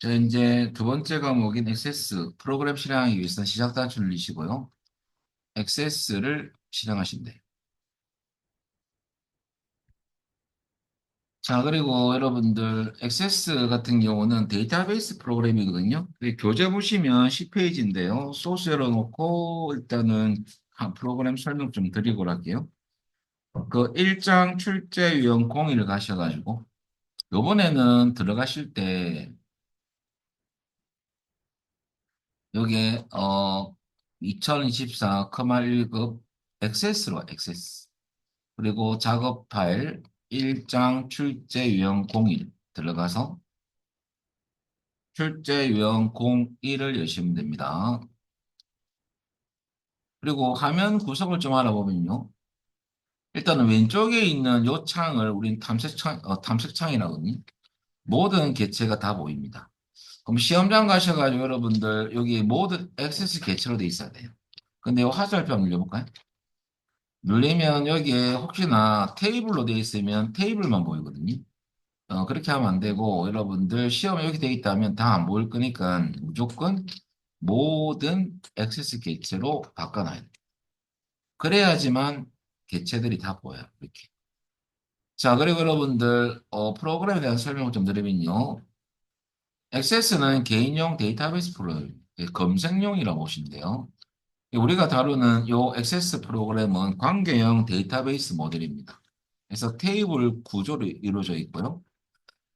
자, 이제 두 번째 과목인 액세스 프로그램 실행하기 위해서는 시작 단추를 누르시고요. 액세스를 실행하시면 돼요. 자, 그리고 여러분들 액세스 같은 경우는 데이터베이스 프로그램이거든요. 교재 보시면 10페이지인데요. 소스 열어놓고 일단은 한 프로그램 설명 좀 드리고 할게요. 그 1장 출제 유형 01을 가셔가지고 요번에는 들어가실 때 여기에 2024 커말 1급 액세스로 액세스. 그리고 작업 파일 1장 출제 유형 01 들어가서 출제 유형 01을 여시면 됩니다. 그리고 화면 구성을 좀 알아보면요. 일단은 왼쪽에 있는 요 창을 우린 탐색창이라거든요. 모든 개체가 다 보입니다. 그럼 시험장 가셔가지고 여러분들 여기 모든 액세스 개체로 돼 있어야 돼요. 근데 요 화살표 한번 눌러볼까요? 눌리면 여기에 혹시나 테이블로 돼 있으면 테이블만 보이거든요. 그렇게 하면 안 되고 여러분들 시험에 여기 돼 있다면 다 안 보일 거니까 무조건 모든 액세스 개체로 바꿔놔야 돼요. 그래야지만 개체들이 다 보여요. 이렇게. 자, 그리고 여러분들 프로그램에 대한 설명을 좀 드리면요. 액세스는 개인용 데이터베이스 프로그램, 검색용이라고 보시면 돼요. 우리가 다루는 이 액세스 프로그램은 관계형 데이터베이스 모델입니다. 그래서 테이블 구조로 이루어져 있고요.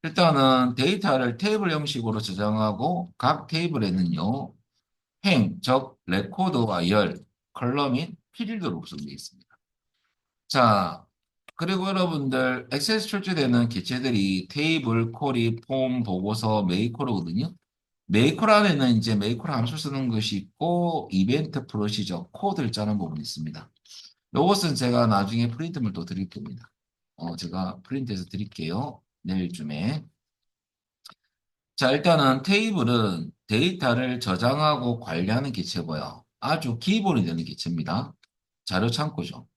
일단은 데이터를 테이블 형식으로 저장하고 각 테이블에는요. 행, 즉 레코드와 열, 컬러 및 필드로 구성되어 있습니다. 자, 그리고 여러분들 액세스 출제되는 개체들이 테이블, 쿼리, 폼, 보고서, 메이커로거든요. 메이커 안에는 이제 메이커 함수 쓰는 것이 있고 이벤트 프로시저, 코드를 짜는 부분이 있습니다. 이것은 제가 나중에 프린트물 또 드릴 겁니다. 제가 프린트해서 드릴게요. 내일쯤에. 자, 일단은 테이블은 데이터를 저장하고 관리하는 개체고요. 아주 기본이 되는 개체입니다. 자료 창고죠.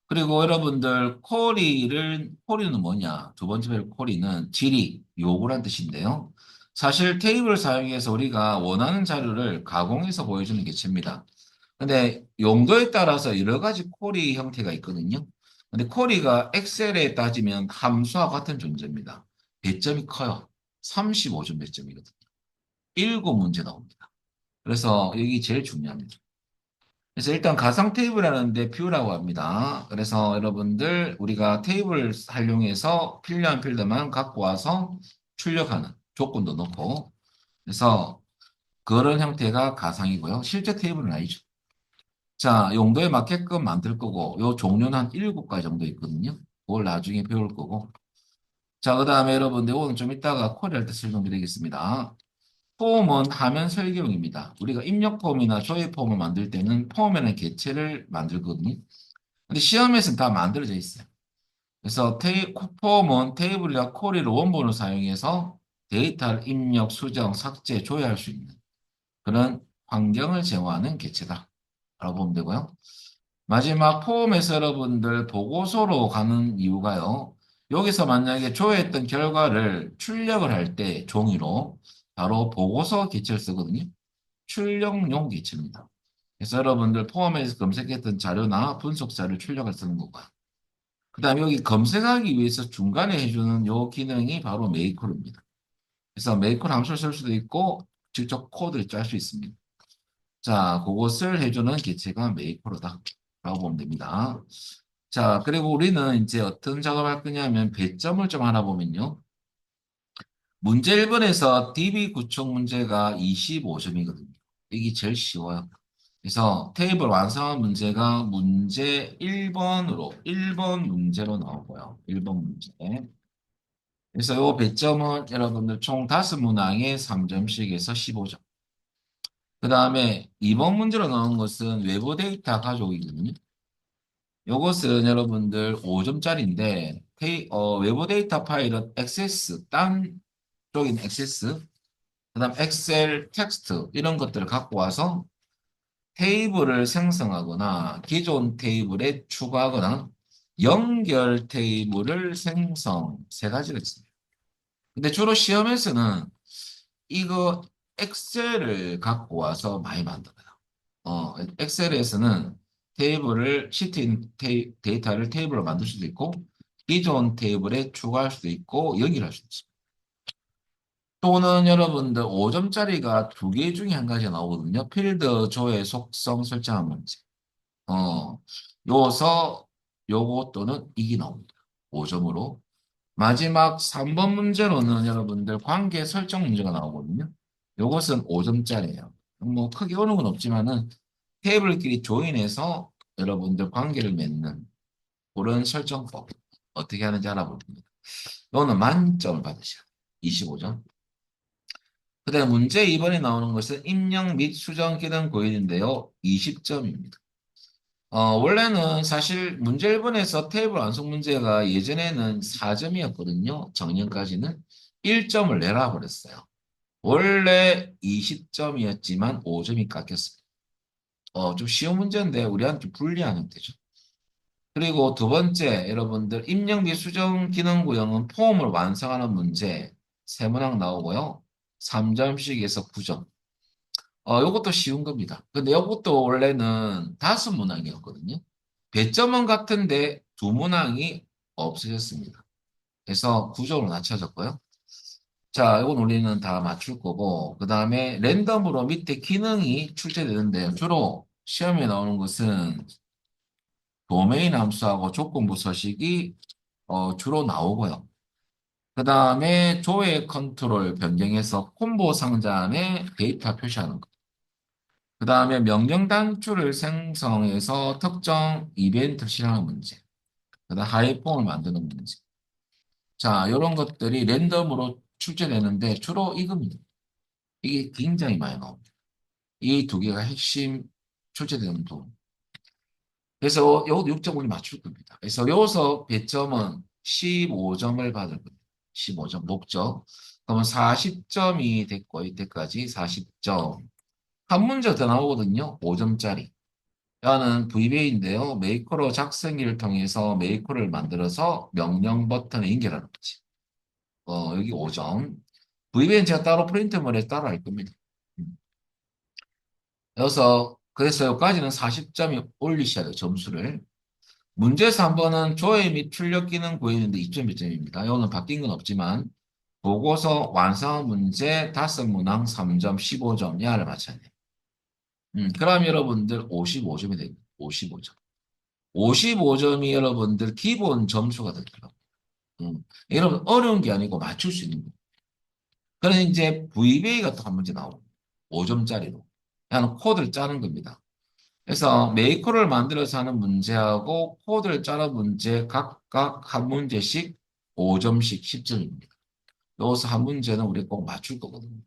그리고 여러분들 쿼리는 뭐냐? 두 번째 별 쿼리는 질의, 요구란 뜻인데요. 사실 테이블을 사용해서 우리가 원하는 자료를 가공해서 보여주는 개체입니다. 근데 용도에 따라서 여러 가지 쿼리 형태가 있거든요. 근데 쿼리가 엑셀에 따지면 함수와 같은 존재입니다. 배점이 커요. 35점 배점이거든요. 7문제 나옵니다. 그래서 여기 제일 중요합니다. 그래서 일단 가상 테이블이라는데 뷰라고 합니다. 그래서 여러분들 우리가 테이블을 활용해서 필요한 필드만 갖고 와서 출력하는 조건도 넣고 그래서 그런 형태가 가상이고요. 실제 테이블은 아니죠. 자, 용도에 맞게끔 만들 거고 요 종류는 한 7가지 정도 있거든요. 그걸 나중에 배울 거고. 자, 그다음에 여러분들 오늘 좀 이따가 쿼리할 때 설명드리겠습니다. 폼은 화면 설계용입니다. 우리가 입력 폼이나 조회 폼을 만들 때는 폼에는 개체를 만들거든요. 근데 시험에서는 다 만들어져 있어요. 그래서 폼은 테이블이나 쿼리를 원본으로 사용해서 데이터를 입력, 수정, 삭제, 조회할 수 있는 그런 환경을 제공하는 개체다. 라고 보면 되고요. 마지막 폼에서 여러분들 보고서로 가는 이유가요. 여기서 만약에 조회했던 결과를 출력을 할 때 종이로 바로 보고서 기체를 쓰거든요. 출력용 기체입니다. 그래서 여러분들 폼에서 검색했던 자료나 분석 자료를 출력을 쓰는 거고요. 그 다음에 여기 검색하기 위해서 중간에 해주는 요 기능이 바로 메이커입니다. 그래서 메이커 함수를 쓸 수도 있고 직접 코드를 짤 수 있습니다. 자, 그것을 해주는 기체가 메이커로다. 라고 보면 됩니다. 자, 그리고 우리는 이제 어떤 작업을 할 거냐면 배점을 좀 알아보면요. 문제 1번에서 DB 구축 문제가 25점이거든요. 이게 제일 쉬워요. 그래서 테이블 완성한 문제가 문제 1번 문제로 나오고요. 1번 문제. 그래서 이 배점은 여러분들 총 5문항에 3점씩에서 15점. 그 다음에 2번 문제로 나온 것은 외부 데이터 가족이거든요. 요것은 여러분들 5점짜리인데 외부 데이터 파일은 액세스, 딴 쪽인 액세스, 그다음 엑셀, 텍스트 이런 것들을 갖고 와서 테이블을 생성하거나 기존 테이블에 추가하거나 연결 테이블을 생성 세 가지가 있습니다. 근데 주로 시험에서는 이거 엑셀을 갖고 와서 많이 만들어요. 엑셀에서는 테이블을 데이터를 테이블로 만들 수도 있고 기존 테이블에 추가할 수도 있고 연결할 수도 있습니다. 또는 여러분들 5점짜리가 두 개 중에 한 가지 나오거든요. 필드 조회 속성 설정한 문제. 요서 요거 또는 이게 나옵니다. 5점으로. 마지막 3번 문제로는 여러분들 관계 설정 문제가 나오거든요. 요것은 5점짜리예요. 뭐 크게 어려운 건 없지만은 테이블끼리 조인해서 여러분들 관계를 맺는 그런 설정법 어떻게 하는지 알아볼 겁니다. 이거는 만점을 받으셔야 돼요. 25점. 그다음 문제 2번에 나오는 것은 입력 및 수정 기능 고인인데요. 20점입니다. 원래는 사실 문제 1번에서 테이블 완성 문제가 예전에는 4점이었거든요. 작년까지는 1점을 내라 그랬어요. 원래 20점이었지만 5점이 깎였어요. 좀 쉬운 문제인데 우리한테 좀 불리한 형태죠. 그리고 두 번째, 여러분들 입력 및 수정 기능 구형은 폼을 완성하는 문제 세 문항 나오고요. 3점씩에서 9점. 요것도 쉬운 겁니다. 근데 요것도 원래는 5문항이었거든요. 배점은 같은데 두 문항이 없어졌습니다. 그래서 9점으로 낮춰졌고요. 자, 이건 우리는 다 맞출 거고, 그 다음에 랜덤으로 밑에 기능이 출제되는데요. 주로 시험에 나오는 것은 도메인 함수하고 조건부 서식이 주로 나오고요. 그 다음에 조회 컨트롤 변경해서 콤보 상자 안에 데이터 표시하는 거. 그 다음에 명령 단추를 생성해서 특정 이벤트 실행하는 문제. 그 다음 하이폼을 만드는 문제. 자, 이런 것들이 랜덤으로 출제되는데 주로 이겁니다. 이게 굉장히 많이 나옵니다. 이 두 개가 핵심 출제되는 부분. 그래서 요것도 6점을 맞출 겁니다. 그래서 여기서 배점은 15점을 받을 겁니다. 15점 높죠. 그러면 40점이 됐고 이때까지 40점. 한 문제 더 나오거든요. 5점짜리. 야는 VBA인데요. 메이커로 작성기를 통해서 메이커를 만들어서 명령 버튼에 연결하는 거지. 여기 5점. VBA는 제가 따로 프린트물에 따로 할 겁니다. 음. 그래서 여기까지는 40점이 올리셔야 돼요. 점수를. 문제 3번은 조회 및 출력 기능 보이는데 2점, 2점입니다. 이거는 바뀐 건 없지만 보고서 완성 문제 5문항 3점, 15점 야를 맞춰야 돼요. 그럼 여러분들 55점이 됩니다. 55점. 55점이 여러분들 기본 점수가 되더라고요. 여러분 어려운 게 아니고 맞출 수 있는 거예요. 그래서 이제 VBA가 또 한 문제 나오고 5점짜리로. 그냥 코드를 짜는 겁니다. 그래서 메이커를 만들어서 하는 문제하고 코드를 짜는 문제 각각 한 문제씩 5점씩 10점입니다. 여기서 한 문제는 우리 꼭 맞출 거거든요.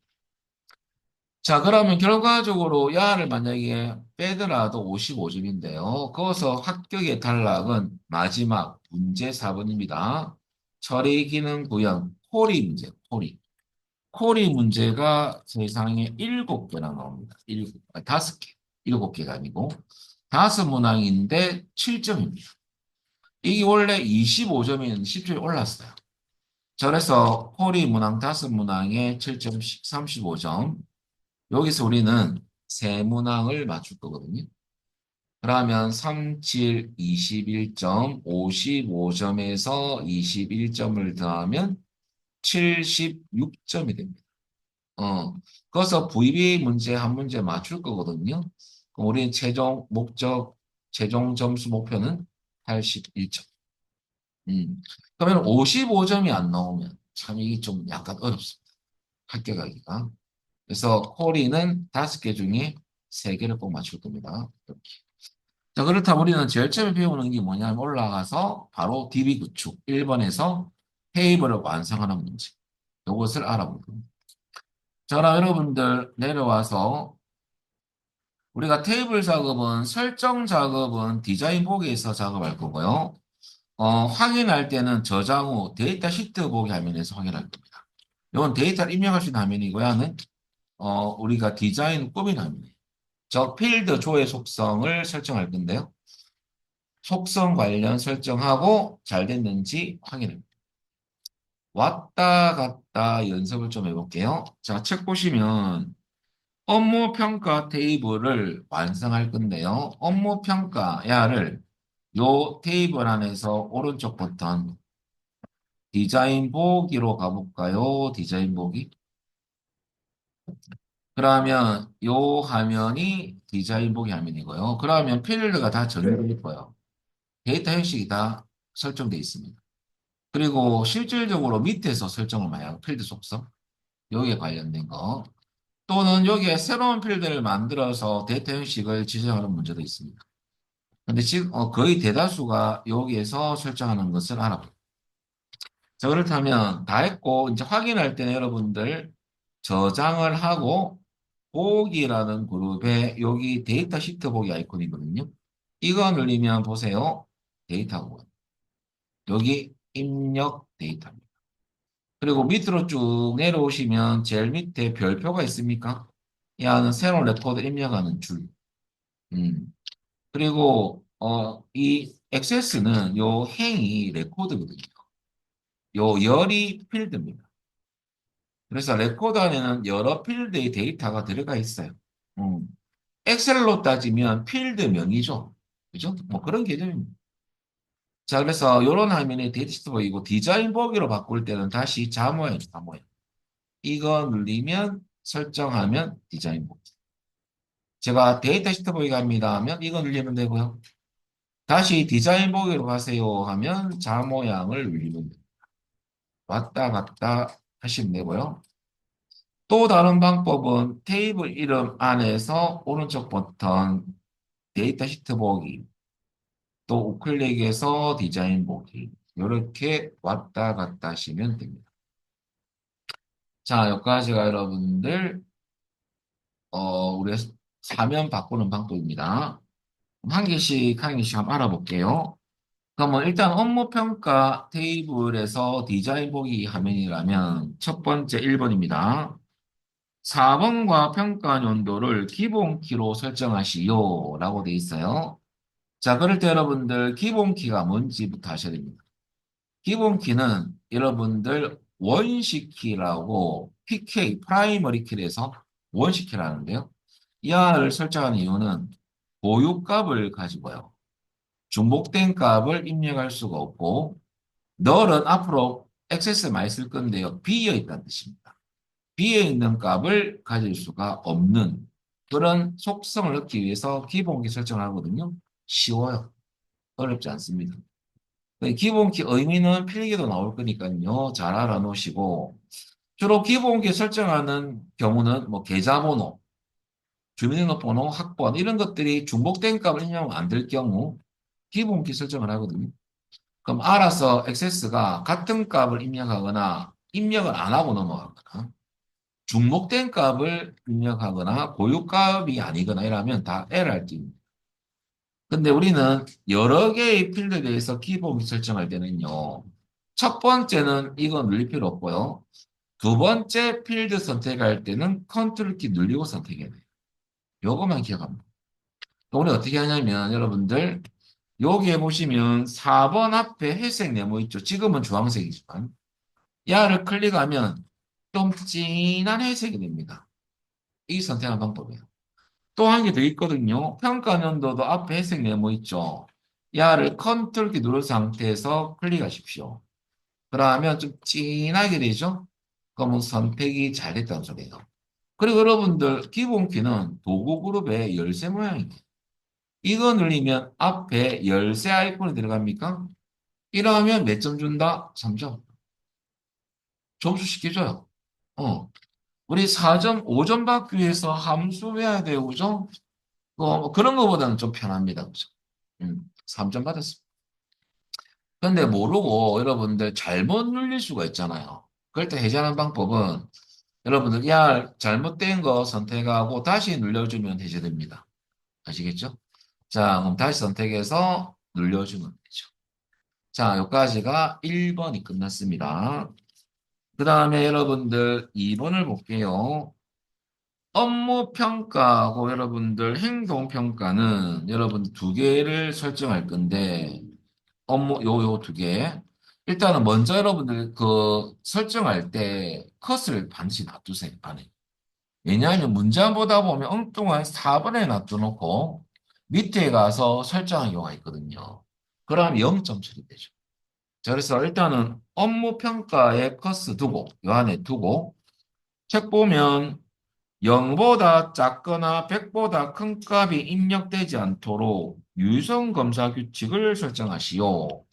자, 그러면 결과적으로 야를 만약에 빼더라도 55점인데요. 거기서 합격의 단락은 마지막 문제 4번입니다. 처리 기능 구형, 코리 문제, 코리. 코리 문제가 세상에 7개나 나옵니다. 5개. 7개가 아니고 5문항인데 7점입니다. 이게 원래 25점인 10점이 올랐어요. 그래서 코리 문항 5문항에 7점씩 35점. 여기서 우리는 세 문항을 맞출 거거든요. 그러면 37, 21점, 55점에서 21점을 더하면 76점이 됩니다. 그래서 VBA 문제 한 문제 맞출 거거든요. 그럼 우리는 최종 점수 목표는 81점. 그러면 55점이 안 나오면 참 이게 좀 약간 어렵습니다. 합격하기가. 그래서 콜이는 5개 중에 3개를 꼭 맞출 겁니다. 이렇게. 자, 그렇다면 우리는 제일 처음에 배우는 게 뭐냐면 올라가서 바로 DB 구축 1번에서 테이블을 완성하는 문제. 이것을 알아볼 겁니다. 자, 그럼 여러분들 내려와서 우리가 테이블 작업은 설정 작업은 디자인 보기에서 작업할 거고요. 확인할 때는 저장 후 데이터 시트 보기 화면에서 확인할 겁니다. 이건 데이터를 입력할 수 있는 화면이고요. 하는 우리가 디자인 꾸민 화면이에요. 저 필드 조회 속성을 설정할 건데요. 속성 관련 설정하고 잘 됐는지 확인합니다. 왔다 갔다 왔다 연습을 좀 해볼게요. 자, 책 보시면 업무 평가 테이블을 완성할 건데요. 업무 평가야를 요 테이블 안에서 오른쪽 버튼 디자인 보기로 가볼까요? 디자인 보기. 그러면 요 화면이 디자인 보기 화면이고요. 그러면 필드가 다 정해져 있고요. 데이터 형식이 다 설정되어 있습니다. 그리고 실질적으로 밑에서 설정을 많이 하고 필드 속성 여기에 관련된 거 또는 여기에 새로운 필드를 만들어서 데이터 형식을 지정하는 문제도 있습니다. 근데 지금 거의 대다수가 여기에서 설정하는 것을 알아봐요. 자, 그렇다면 다 했고 이제 확인할 때는 여러분들 저장을 하고 보기라는 그룹에 여기 데이터 시트 보기 아이콘이거든요. 이거 누르면 보세요. 데이터고 여기 입력 데이터입니다. 그리고 밑으로 쭉 내려오시면 제일 밑에 별표가 있습니까? 야는 새로운 레코드 입력하는 줄. 음. 그리고 이 액세스는 요 행이 레코드거든요. 요 열이 필드입니다. 그래서 레코드 안에는 여러 필드의 데이터가 들어가 있어요. 음. 엑셀로 따지면 필드명이죠. 그죠? 뭐 그런 개념입니다. 자, 그래서 요런 화면에 데이터 시트 보이고 디자인 보기로 바꿀 때는 다시 자모양, 자모양. 이거 눌리면 설정하면 디자인 보기. 제가 데이터 시트 보기 갑니다 하면 이거 눌리면 되고요. 다시 디자인 보기로 가세요 하면 자모양을 눌리면 됩니다. 왔다 갔다 하시면 되고요. 또 다른 방법은 테이블 이름 안에서 오른쪽 버튼 데이터 시트 보기 또 우클릭해서 디자인 보기 이렇게 왔다 갔다 하시면 됩니다. 자, 여기까지가 여러분들 우리 사면 바꾸는 방법입니다. 한 개씩 한번 알아볼게요. 그러면 일단 업무 평가 테이블에서 디자인 보기 화면이라면 첫 번째 1번입니다. 4번과 평가 연도를 기본키로 설정하시오 라고 돼 있어요. 자, 그럴 때 여러분들 기본키가 뭔지부터 아셔야 됩니다. 기본키는 여러분들 원시키라고 PK, 프라이머리 키에서 원시키라는데요. 이 하나를 설정하는 이유는 보유값을 가지고요. 중복된 값을 입력할 수가 없고 널은 앞으로 액세스 많이 쓸 건데요. 비어 있다는 뜻입니다. 비어 있는 값을 가질 수가 없는 그런 속성을 넣기 위해서 기본키 설정을 하거든요. 쉬워요. 어렵지 않습니다. 기본키 의미는 필기도 나올 거니까요. 잘 알아놓으시고 주로 기본키 설정하는 경우는 뭐 계좌번호, 주민등록번호, 학번 이런 것들이 중복된 값을 입력하면 안 될 경우 기본키 설정을 하거든요. 그럼 알아서 액세스가 같은 값을 입력하거나 입력을 안 하고 넘어가거나 중복된 값을 입력하거나 고유값이 아니거나 이러면 다 에러할 띠입니다. 근데 우리는 여러 개의 필드에 대해서 기본키 설정할 때는요. 첫 번째는 이거 눌릴 필요 없고요. 두 번째 필드 선택할 때는 컨트롤 키 눌리고 선택해야 돼요. 요것만 기억합니다. 우리 어떻게 하냐면 여러분들 여기에 보시면 4번 앞에 회색 네모 있죠. 지금은 주황색이지만 야를 클릭하면 좀 진한 회색이 됩니다. 이 선택하는 방법이에요. 또 한 개 더 있거든요. 평가 연도도 앞에 회색 네모 있죠. 야를 컨트롤 키 누른 상태에서 클릭하십시오. 그러면 좀 진하게 되죠? 그러면 선택이 잘 됐다는 소리예요. 그리고 여러분들 기본 키는 도구 그룹의 열쇠 모양이에요. 이거 눌리면 앞에 열쇠 아이콘이 들어갑니까? 이러면 몇 점 준다? 3점. 점수 쉽게 줘요. 우리 4점, 5점 받기 위해서 함수 외워야 되고, 그죠? 뭐 그런 거보다는 좀 편합니다. 그죠? 3점 받았습니다. 근데 모르고 여러분들 잘못 눌릴 수가 있잖아요. 그럴 때 해제하는 방법은 여러분들 야 잘못된 거 선택하고 다시 눌러주면 해제됩니다. 아시겠죠? 자, 그럼 다시 선택해서 눌러주면 되죠. 자, 여기까지가 1번이 끝났습니다. 그 다음에 여러분들 2번을 볼게요. 업무 평가하고 여러분들 행동 평가는 여러분 두 개를 설정할 건데 업무 요 두 개. 일단은 먼저 여러분들 그 설정할 때 컷을 반드시 놔두세요, 안에. 왜냐하면 문제 안 보다 보면 엉뚱한 4번에 놔둬놓고 밑에 가서 설정한 경우가 있거든요. 그러면 0점 처리되죠. 자, 그래서 일단은 업무 평가에 컷을 두고, 요 안에 두고, 책 보면 0보다 작거나 100보다 큰 값이 입력되지 않도록 유성 검사 규칙을 설정하시오.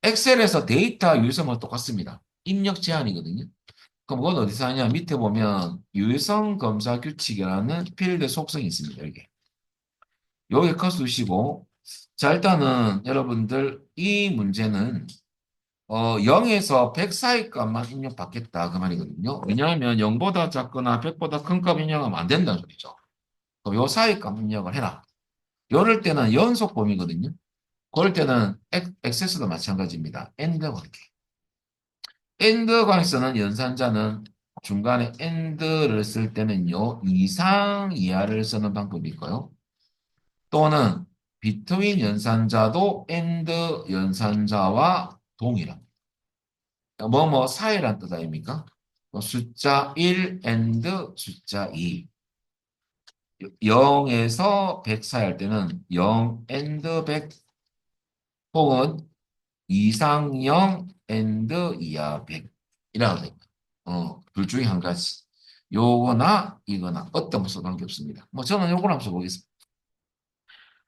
엑셀에서 데이터 유성은 똑같습니다. 입력 제한이거든요. 그럼 그건 어디서 하냐? 밑에 보면 유성 검사 규칙이라는 필드 속성이 있습니다. 여기. 여기 컷 두시고. 자, 일단은 여러분들 이 문제는 0에서 100 사이 값만 입력받겠다. 그 말이거든요. 왜냐하면 0보다 작거나 100보다 큰 값 입력하면 안 된다는 소리죠. 그럼 요 사이 값 입력을 해라. 이럴 때는 연속 범위거든요. 그럴 때는 액세스도 마찬가지입니다. 엔드 관계. 엔드 관계에서는 연산자는 중간에 엔드를 쓸 때는요, 이상 이하를 쓰는 방법이 있고요. 또는 비트윈 연산자도 엔드 연산자와 동일합니다. 뭐뭐 사이란 뜻 아닙니까? 숫자 1 and 숫자 2. 0에서 100 사이 할 때는 0 and 100 혹은 이상 0 and 이하 100이라고 됩니다. 둘 중에 한 가지. 요거나 이거나 어떤 것도 관계없습니다. 뭐 저는 요걸 한번 써보겠습니다.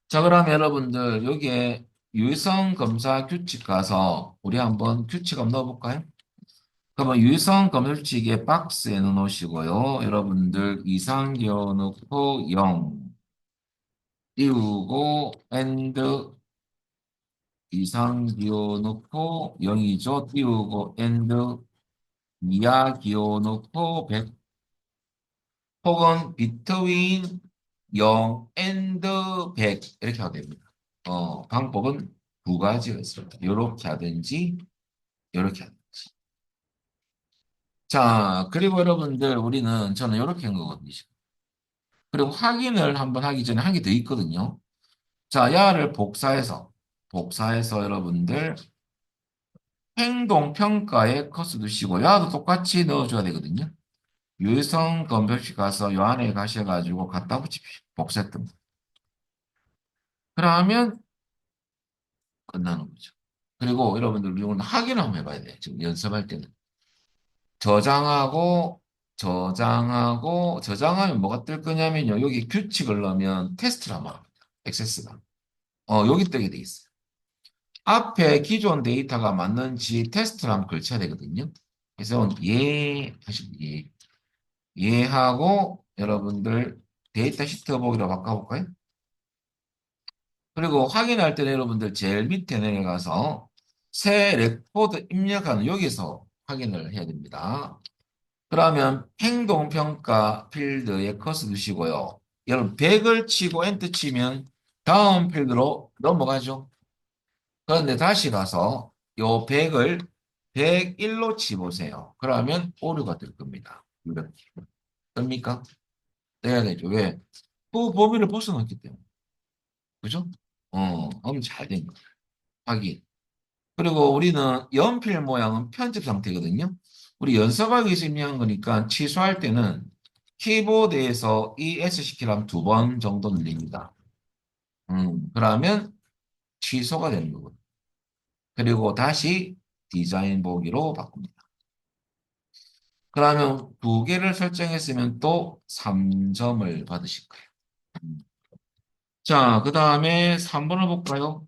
자, 그러면 여러분들 여기에 유성 검사 규칙 가서 우리 한번 규칙 한번 넣어볼까요? 그러면 유성 검열치기에 박스에 넣어놓으시고요. 여러분들 이상 기어넣고 0 띄우고 엔드 이상 기어넣고 0이죠. 띄우고 엔드 이하 기어넣고 100 혹은 between 0 and 100 이렇게 하면 됩니다. 방법은 두 가지가 있습니다. 이렇게 하든지 이렇게 하든지. 자, 그리고 여러분들 우리는 저는 이렇게 한 거거든요. 그리고 확인을 한번 하기 전에 한 게 더 있거든요. 자, 야를 복사해서 여러분들 행동 평가에 커서 두시고 야도 똑같이 넣어줘야 되거든요. 유성 검색식 가서 요 안에 가셔가지고 갖다 붙입시오. 복사했던 거. 그러면 끝나는 거죠. 그리고 여러분들 이건 확인을 한번 해봐야 돼요. 지금 연습할 때는. 저장하면 뭐가 뜰 거냐면요. 여기 규칙을 넣으면 테스트를 한번 합니다. 액세스가. 여기 뜨게 돼 있어요. 앞에 기존 데이터가 맞는지 테스트를 한번 걸쳐야 되거든요. 그래서 하시고 예하고 여러분들 데이터 시트 보기로 바꿔볼까요? 그리고 확인할 때는 여러분들 제일 밑에 내려가서 새 레코드 입력하는 여기서 확인을 해야 됩니다. 그러면 행동평가 필드에 커서 두시고요. 여러분 100을 치고 엔터 치면 다음 필드로 넘어가죠. 그런데 다시 가서 요 100을 101로 치보세요. 그러면 오류가 될 겁니다. 이렇게. 됩니까? 떼야 되죠. 왜? 그 범위를 벗어났기 때문에. 그죠? 그럼 잘 된 거예요. 확인. 그리고 우리는 연필 모양은 편집 상태거든요. 우리 연습하기 중요한 거니까 취소할 때는 키보드에서 ES 시키라면 2번 정도 늘립니다. 그러면 취소가 되는 거거든요. 그리고 다시 디자인 보기로 바꿉니다. 그러면 두 개를 설정했으면 또 3점을 받으실 거예요. 음. 자, 그 다음에 3번을 볼까요?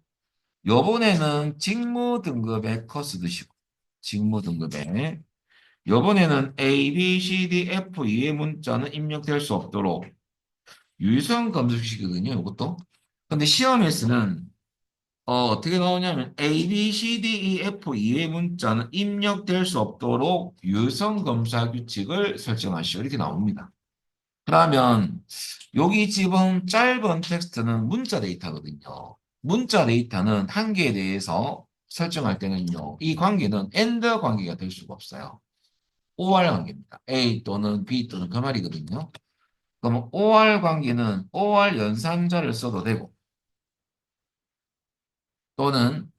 요번에는 직무 등급에 커스 드시고, 직무 등급에. 요번에는 A, B, C, D, F 이의 문자는 입력될 수 없도록 유성 검색식이거든요, 이것도. 근데 시험에서는 어떻게 나오냐면 A, B, C, D, E, F 이의 문자는 입력될 수 없도록 유성 검사 규칙을 설정하시오. 이렇게 나옵니다. 그러면 여기 지금 짧은 텍스트는 문자 데이터거든요. 문자 데이터는 한 개에 대해서 설정할 때는요. 이 관계는 AND 관계가 될 수가 없어요. OR 관계입니다. A 또는 B 또는 그 말이거든요. 그러면 OR 관계는 OR 연산자를 써도 되고 또는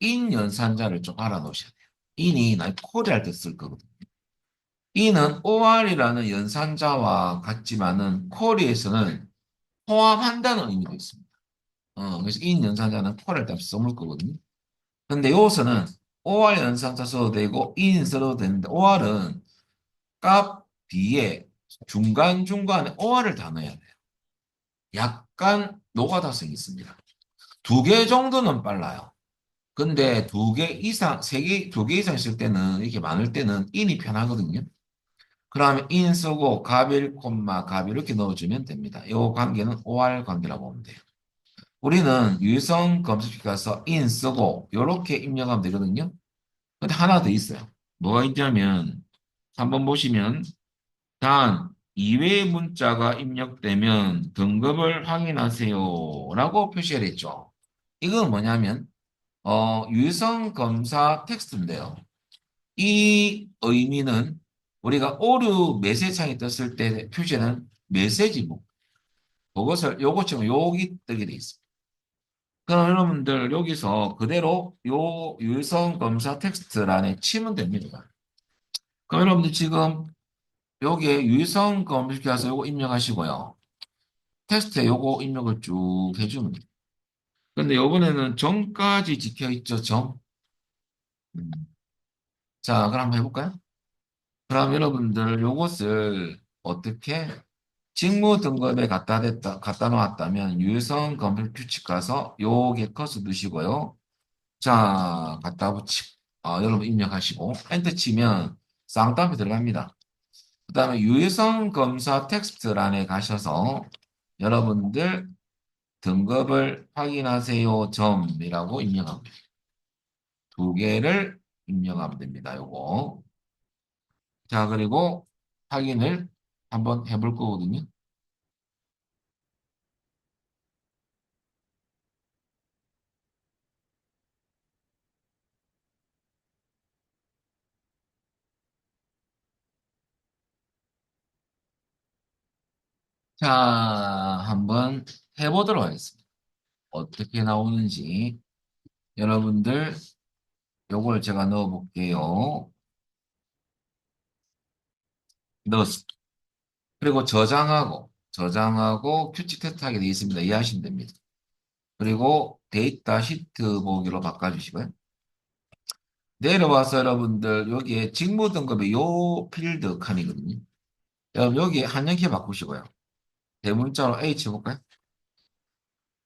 인 연산자를 좀 알아놓으셔야 돼요. 인이 나 콜이 할 때 쓸 거거든요. 인은 OR이라는 연산자와 같지만은 콜에서는 포함한다는 의미도 있습니다. 그래서 인 연산자는 콜 할 때 써볼 거거든요. 근데 여기서는 OR 연산자 써도 되고 인 써도 되는데 OR은 값 뒤에 중간중간에 OR을 다 넣어야 돼요. 약간 노가다성이 있습니다. 두 개 정도는 빨라요. 근데 두 개 이상, 세 개, 두 개 이상 있을 때는, 이렇게 많을 때는 인이 편하거든요. 그러면 인 쓰고 갑일, 콤마, 갑 이렇게 넣어주면 됩니다. 이 관계는 OR 관계라고 보면 돼요. 우리는 유성 검색기 가서 인 쓰고 이렇게 입력하면 되거든요. 근데 하나 더 있어요. 뭐가 있냐면 한번 보시면 단 2회의 문자가 입력되면 등급을 확인하세요 라고 표시를 했죠. 이건 뭐냐면 유성 검사 텍스트인데요. 이 의미는 우리가 오류 메시지창이 떴을 때 표시하는 메시지북 그것을 요것처럼 여기 뜨게 돼 있습니다. 그럼 여러분들 여기서 그대로 요 유성 검사 텍스트란에 치면 됩니다. 그럼 여러분들 지금 여기에 유성 검색해서 요거 입력하시고요. 텍스트에 요거 입력을 쭉 해주면 돼요. 근데 요번에는 점까지 지켜 있죠, 점. 음. 자, 그럼 한번 해볼까요? 그럼 여러분들 요것을 어떻게 직무 등급에 갖다 놓았다면 유성 검색 규칙 가서 요게 커서 넣으시고요. 자, 갖다 여러분 입력하시고 엔터 치면 쌍따옴표 들어갑니다. 그 다음에 유성 검사 텍스트란에 가셔서 여러분들 등급을 확인하세요 점이라고 입력하면 돼요. 두 개를 입력하면 됩니다. 요거. 자, 그리고 확인을 한번 해볼 거거든요. 자, 한번 해보도록 하겠습니다. 어떻게 나오는지 여러분들 요걸 제가 넣어 볼게요. 넣었습니다. 그리고 저장하고 규칙 테스트하게 되어 있습니다. 이해하시면 됩니다. 그리고 데이터 시트 보기로 바꿔주시고요. 내려와서 여러분들 여기에 직무 등급의 요 필드 칸이거든요. 여러분 여기 한영키 바꾸시고요. 대문자로 H 해볼까요?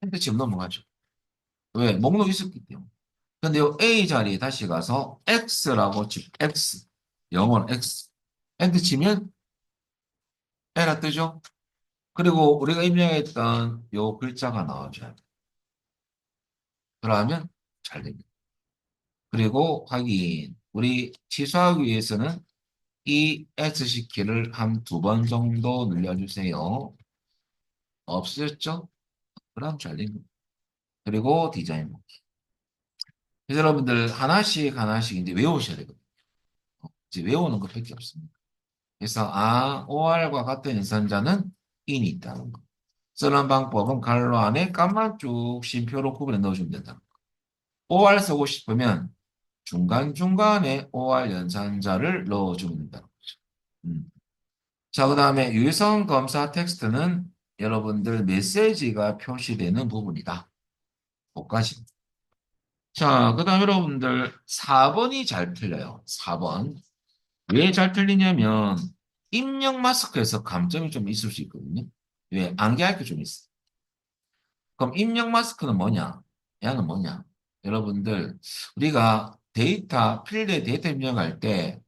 근데 지금 넘어가죠. 왜? 목록이 있었기 때문에. 근데 요 A 자리에 다시 가서 X라고 X. 영어는 X. 엔터 치면 에러 뜨죠? 그리고 우리가 입력했던 요 글자가 나와줘야 돼. 그러면 잘 됩니다. 그리고 확인. 우리 취소하기 위해서는 이 X시 키를 한 두 번 정도 눌러주세요. 없으셨죠? 그럼 잘 됩니다. 그리고 디자인. 그래서 여러분들 하나씩 하나씩 이제 외우셔야 되거든요. 이제 외우는 것밖에 없습니다. 그래서 OR과 같은 연산자는 in이 있다는 거. 쓰는 방법은 가로 안에 값만 쭉 쉼표로 구분해 넣어주면 된다. OR 쓰고 싶으면 중간중간에 OR 연산자를 넣어주면 된다. 음. 자, 그 다음에 유성 검사 텍스트는 여러분들 메시지가 표시되는 부분이다. 거기까지. 자, 그 다음 여러분들 4번이 잘 틀려요. 4번. 왜 잘 틀리냐면 입력 마스크에서 감점이 좀 있을 수 있거든요. 왜? 암기할 게 좀 있어. 그럼 입력 마스크는 뭐냐? 얘는 뭐냐? 여러분들 우리가 필드에 데이터 입력할 때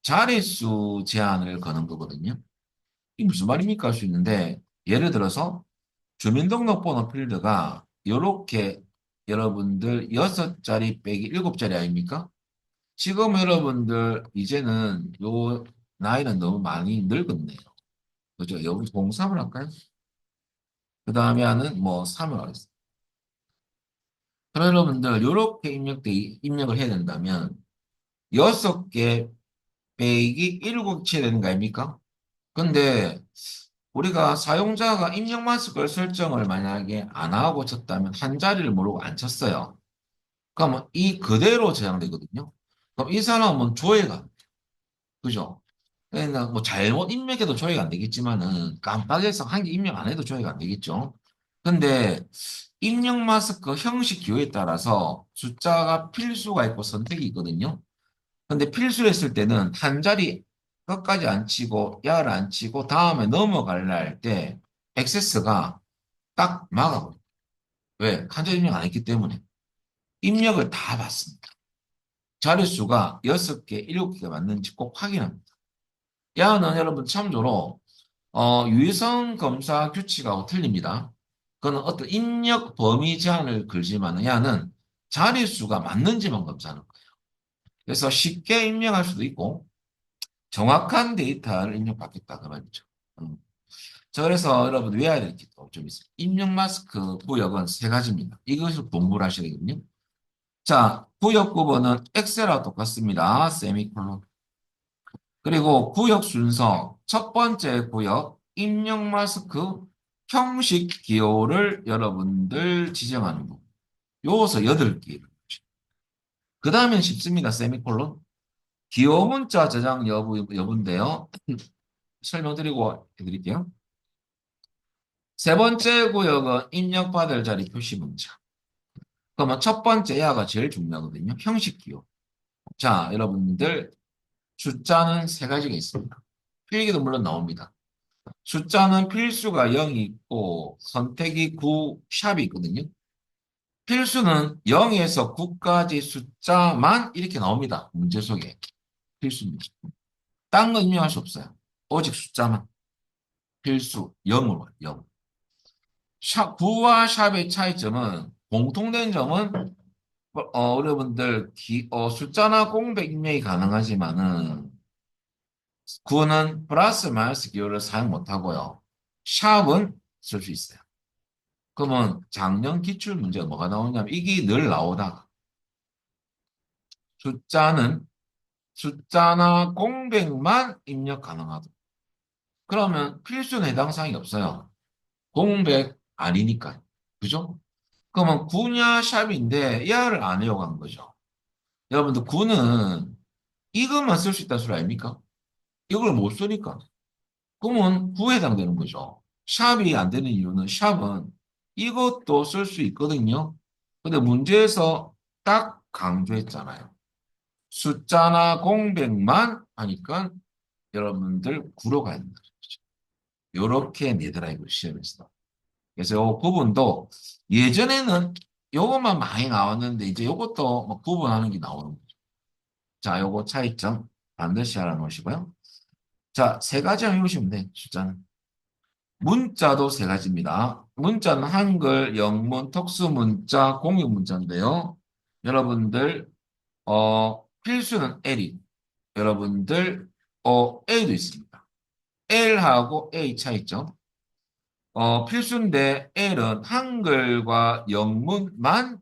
자릿수 제한을 거는 거거든요. 이게 무슨 말입니까? 할 수 있는데 예를 들어서 주민등록번호 필드가 이렇게 여러분들 6자리 빼기 7자리 아닙니까? 지금 여러분들 이제는 요 나이는 너무 많이 늙었네요. 그죠? 여기 03을 할까요? 그 다음에 하는 뭐 3을 하겠습니다. 그럼 여러분들 이렇게 입력을 해야 된다면 6개 빼기 7개 되는 거 아닙니까? 근데 우리가 사용자가 입력 마스크를 설정을 만약에 안 하고 쳤다면 한 자리를 모르고 안 쳤어요. 그러면 이 그대로 저장되거든요. 그럼 이 사람은 조회가 안 돼요. 그죠? 그러니까 뭐 잘못 입력해도 조회가 안 되겠지만은 깜빡해서 한 개 입력 안 해도 조회가 안 되겠죠. 근데 입력 마스크 형식 기호에 따라서 숫자가 필수가 있고 선택이 있거든요. 근데 필수했을 때는 한 자리 끝까지 안 치고 야를 안 치고 다음에 넘어갈라 할 때 액세스가 딱 막아버려요. 왜? 한 자리 입력 안 했기 때문에. 입력을 다 받습니다. 자릿수가 6개, 7개가 맞는지 꼭 확인합니다. 야는 여러분 참조로 유해성 검사 규칙하고 틀립니다. 그거는 어떤 입력 범위 제한을 걸지만 야는 자릿수가 맞는지만 검사하는 거예요. 그래서 쉽게 입력할 수도 있고 정확한 데이터를 입력받겠다 그 말이죠. 음. 자, 그래서 여러분 외워야 될 게 또 좀 있어요. 입력 마스크 구역은 세 가지입니다. 이것을 공부를 하셔야 되거든요. 자, 구역 구분은 엑셀하고 똑같습니다. 세미콜론. 그리고 구역 순서 첫 번째 구역 입력 마스크 형식 기호를 여러분들 지정하는 거. 요서 8개. 그 다음엔 쉽습니다. 세미콜론. 기호 문자 저장 여부인데요. 설명드리고 해드릴게요. 세 번째 구역은 입력받을 자리 표시 문자. 그러면 첫 번째 야가 제일 중요하거든요. 형식 기호. 자, 여러분들 숫자는 세 가지가 있습니다. 필기도 물론 나옵니다. 숫자는 필수가 0이 있고 선택이 9, 샵이 있거든요. 필수는 0에서 9까지 숫자만 이렇게 나옵니다. 문제 속에. 필수입니다. 딴 건 입력할 수 없어요. 오직 숫자만. 필수 0으로 0. 9와 샵의 차이점은 공통된 점은 여러분들 숫자나 공백 입력이 가능하지만은 9는 플러스 마이너스 기호를 사용 못하고요. 샵은 쓸 수 있어요. 그러면 작년 기출 문제가 뭐가 나오냐면 이게 늘 나오다가 숫자는 숫자나 공백만 입력 가능하다. 그러면 필수는 해당 사항이 없어요. 공백 아니니까. 그죠? 그러면 구냐 샵인데 얘를 안 이용한 거죠. 여러분들 구는 이것만 쓸 수 있다는 소리 아닙니까? 이걸 못 쓰니까. 그러면 구에 해당되는 거죠. 샵이 안 되는 이유는 샵은 이것도 쓸 수 있거든요. 근데 문제에서 딱 강조했잖아요. 숫자나 공백만 하니까 여러분들 구로 가야 된다. 이렇게 내더라 이거 시험에서. 그래서 요 부분도 예전에는 요것만 많이 나왔는데 이제 요것도 뭐 구분하는 게 나오는 거죠. 자, 요거 차이점 반드시 알아놓으시고요. 자, 세 가지만 외우시면 돼, 숫자는. 문자도 세 가지입니다. 문자는 한글, 영문, 특수문자, 공유문자인데요. 여러분들, 필수는 L이, 여러분들, A도 있습니다. L하고 A 차이점. 필수인데 L은 한글과 영문만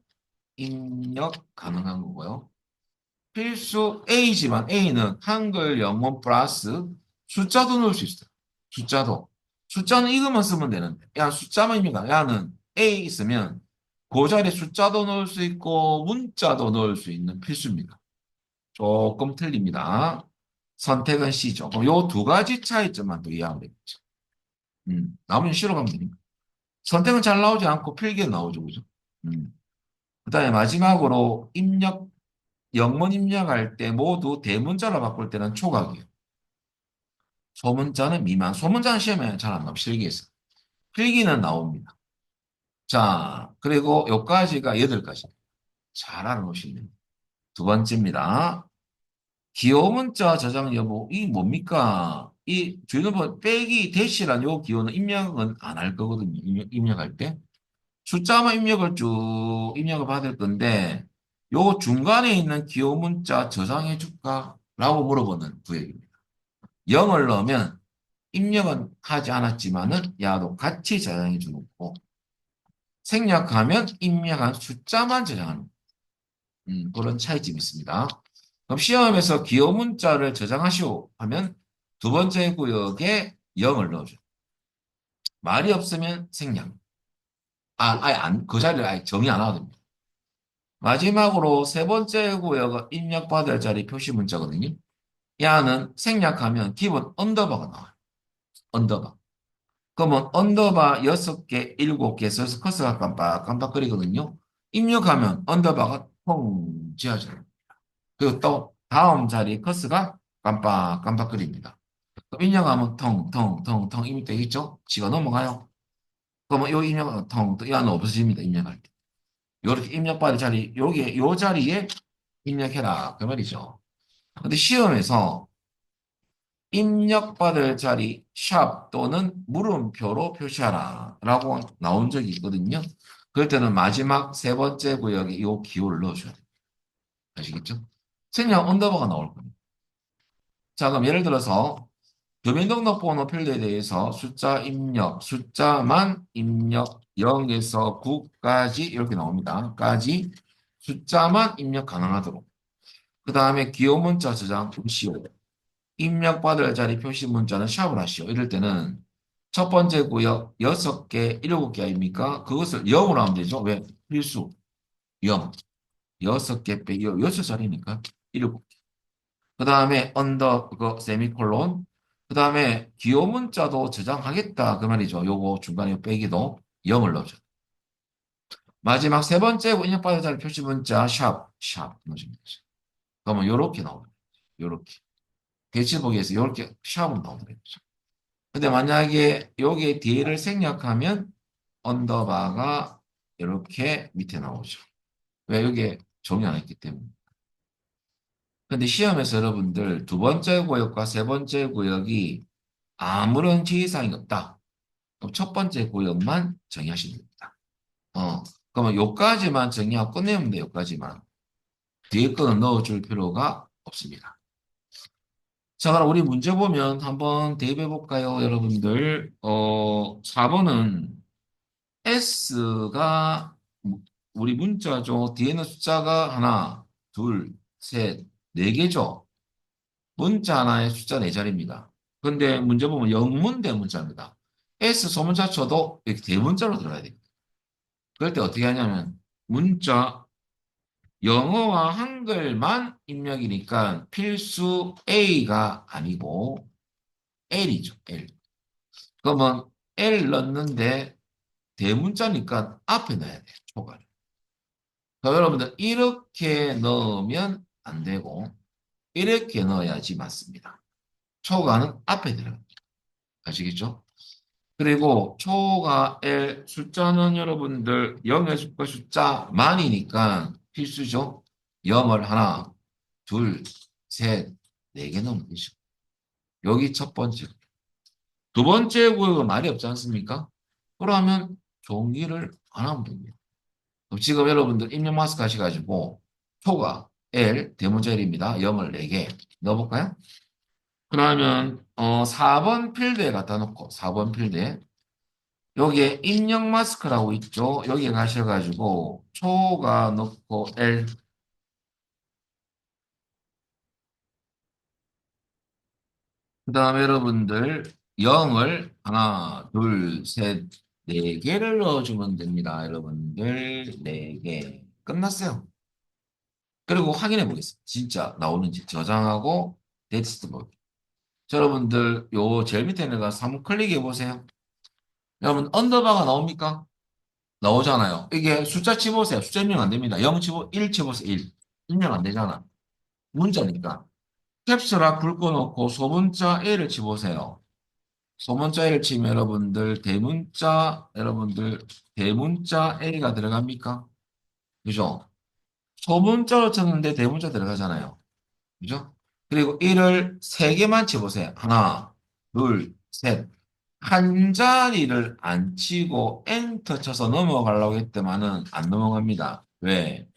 입력 가능한 거고요. 필수 A지만 A는 한글, 영문 플러스 숫자도 넣을 수 있어요. 숫자도. 숫자는 이것만 쓰면 되는데. 야, 숫자만 입니다. 야는 A 있으면 그 자리에 숫자도 넣을 수 있고 문자도 넣을 수 있는 필수입니다. 조금 틀립니다. 선택은 C죠. 그럼 요 두 가지 차이점만 또 이해하면 되겠죠. 나머지는 C로 가면 되니까. 선택은 잘 나오지 않고 필기는 나오죠. 그죠? 그다음에 마지막으로 영문 입력할 때 모두 대문자로 바꿀 때는 초각이에요. 소문자는 미만. 소문자는 시험에 잘 안 나와요. 실기에서. 필기는 나옵니다. 자, 그리고 여기까지가 8가지. 잘 알아놓으시면 됩니다. 두 번째입니다. 기호 문자 저장 여부. 이 뭡니까? 이 주인분 빼기 대시란 요 기호는 입력은 안 할 거거든요. 입력할 때. 숫자만 입력을 받을 건데 요 중간에 있는 기호 문자 저장해 줄까? 라고 물어보는 구역입니다. 0을 넣으면 입력은 하지 않았지만은 야도 같이 저장해 주는 거고 생략하면 입력한 숫자만 저장하는 그런 차이점이 있습니다. 그럼 시험에서 기호 문자를 저장하시오 하면 두 번째 구역에 0을 넣어줘요. 말이 없으면 생략. 아예 그 자리를 아예 정의 안 하거든요. 마지막으로 세 번째 구역은 입력받을 자리 표시 문자거든요. 야는 생략하면 기본 언더바가 나와요. 언더바. 그러면 언더바 6개, 7개 써서 커서가 깜빡깜빡거리거든요. 입력하면 언더바가 통 지어져요. 그리고 또 다음 자리 커서가 깜빡깜빡거립니다. 그럼 입력하면 텅텅텅텅 입력되겠죠? 지가 넘어가요. 그러면 요 입력은 텅, 야는 없어집니다. 입력할 때. 요렇게 입력받을 자리, 요게, 요 자리에 입력해라. 그 말이죠. 근데 시험에서 입력받을 자리 샵 또는 물음표로 표시하라 라고 나온 적이 있거든요. 그럴 때는 마지막 세 번째 구역에 이 기호를 넣어줘야 돼요. 아시겠죠? 생략 언더바가 나올 겁니다. 자, 그럼 예를 들어서 주민등록번호 필드에 대해서 숫자 입력, 숫자만 입력 0에서 9까지 이렇게 나옵니다. 까지 숫자만 입력 가능하도록. 그 다음에 기호 문자 저장 시오. 입력받을 자리 표시 문자는 샵을 하시오. 이럴 때는 첫 번째 구역 6개, 7개 아닙니까? 그것을 0으로 하면 되죠. 왜? 필수 0. 6개 빼기 6자리니까 7개. 그 다음에 언더 그 세미콜론. 그 다음에 기호 문자도 저장하겠다 그 말이죠. 요거 중간에 빼기도 0을 넣어줘. 마지막 세 번째 입력받을 자리 표시 문자 샵 넣어줍니다. 그러면 요렇게 나옵니다. 요렇게. 대치보기에서 요렇게 샵으로 나오더라고요. 근데 만약에 여기에 뒤를 생략하면 언더바가 이렇게 밑에 나오죠. 왜 여기에 정의 안 했기 때문에. 근데 시험에서 여러분들 두 번째 구역과 세 번째 구역이 아무런 지시사항이 없다. 그럼 첫 번째 구역만 정의하시면 됩니다. 그러면 요까지만 정의하고 끝내면 돼요. 요까지만. 뒤에 거는 넣어줄 필요가 없습니다. 자, 그럼 우리 문제 보면 한번 대입해 볼까요, 여러분들? 4번은 S가 우리 문자죠. 뒤에는 숫자가 하나, 둘, 셋, 네 개죠. 문자 하나에 숫자 네 자리입니다. 근데 문제 보면 영문 대문자입니다. S 소문자 쳐도 이렇게 대문자로 들어가야 됩니다. 그럴 때 어떻게 하냐면 문자 영어와 한글만 입력이니까 필수 A가 아니고 L이죠. L. 그러면 L 넣는데 대문자니까 앞에 넣어야 돼요. 초과를. 그럼 여러분들 이렇게 넣으면 안 되고 이렇게 넣어야지 맞습니다. 초과는 앞에 들어갑니다. 아시겠죠? 그리고 초과 L 숫자는 여러분들 0의 숫자 숫자만이니까 필수죠. 0을 하나, 둘, 셋, 네 개 넣으면 되죠. 여기 첫 번째. 두 번째 구역은 말이 없지 않습니까? 그러면 종이를 안 하면 됩니다. 그럼 지금 여러분들 입력 마스크 하셔가지고 초과 L 대문자 L입니다. 0을 4개 넣어볼까요? 그러면 4번 필드에 갖다 놓고 4번 필드에 여기에 입력 마스크라고 있죠. 여기에 가셔가지고 초가 넣고 L 그 다음에 여러분들 0을 하나 둘 셋 네 개를 넣어주면 됩니다. 여러분들 네 개 끝났어요. 그리고 확인해 보겠습니다. 진짜 나오는지 저장하고 텍스트 보기. 여러분들 요 제일 밑에 내가 3 클릭해 보세요. 여러분 언더바가 나옵니까? 나오잖아요. 이게 숫자 치보세요. 숫자 입력 안 됩니다. 0 치보 1 치보세요. 1. 입력 안 되잖아. 문자니까. 캡슐락 불 꺼놓고 소문자 A를 치보세요. 소문자 A를 치면 여러분들 대문자 여러분들 대문자 A가 들어갑니까? 그죠? 소문자로 쳤는데 대문자 들어가잖아요. 그죠? 그리고 1을 3개만 치보세요. 하나, 둘, 셋. 한 자리를 안 치고 엔터 쳐서 넘어가려고 했더만은 안 넘어갑니다. 왜?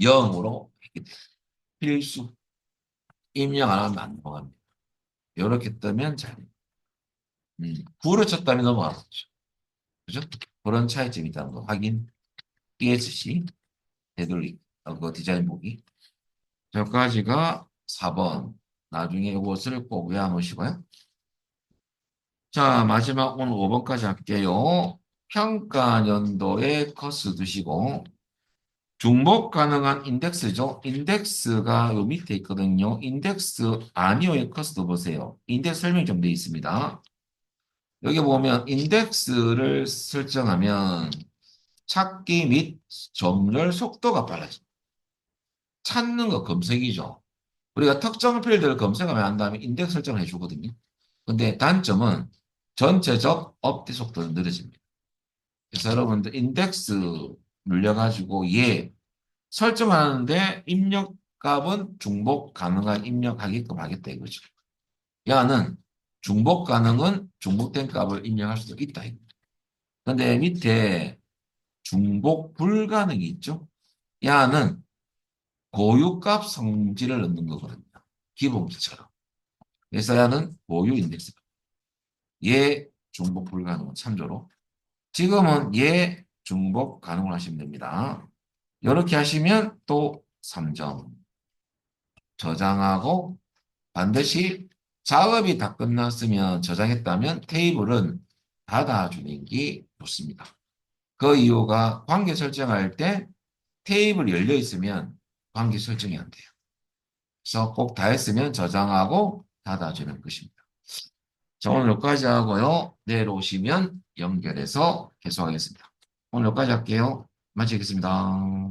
0으로 했기 때문에. 필수. 입력 안 하면 안 넘어갑니다. 이렇게 뜨면 잘. 9를 쳤다면 넘어가겠죠. 그죠? 그런 차이점이 있다는 거 확인. ESC 되돌리 그 디자인 보기. 여기까지가 4번. 나중에 이것을 꼭 외워놓으시고요. 자, 마지막 오늘 5번까지 할게요. 평가 연도에 커스 두시고 중복 가능한 인덱스죠. 인덱스가 요 밑에 있거든요. 인덱스 아니오의 커스터 보세요. 인덱스 설명이 좀 되어 있습니다. 여기 보면 인덱스를 설정하면 찾기 및 정렬 속도가 빨라집니다. 찾는 거 검색이죠. 우리가 특정 필드를 검색하면 한 다음에 인덱스 설정을 해주거든요. 근데 단점은 전체적 업데이트 속도는 느려집니다. 그래서 여러분들 인덱스 눌려가지고 얘 설정하는데 입력값은 중복 가능한 입력하게끔 하겠다 이거죠. 야는 중복 가능은 중복된 값을 입력할 수도 있다. 근데 밑에 중복 불가능이 있죠. 야는 고유값 성질을 넣는 거거든요. 기본기처럼. 그래서 야는 고유 인덱스. 얘 중복 불가능은 참조로. 지금은 얘 중복 가능을 하시면 됩니다. 이렇게 하시면 또 3점. 저장하고 반드시 작업이 다 끝났으면 저장했다면 테이블은 닫아주는 게 좋습니다. 그 이유가 관계 설정할 때 테이블 열려 있으면 관계 설정이 안 돼요. 그래서 꼭 다 했으면 저장하고 닫아주는 것입니다. 자, 오늘 여기까지 하고요. 내일 오시면 연결해서 계속하겠습니다. 오늘 여기까지 할게요. 마치겠습니다.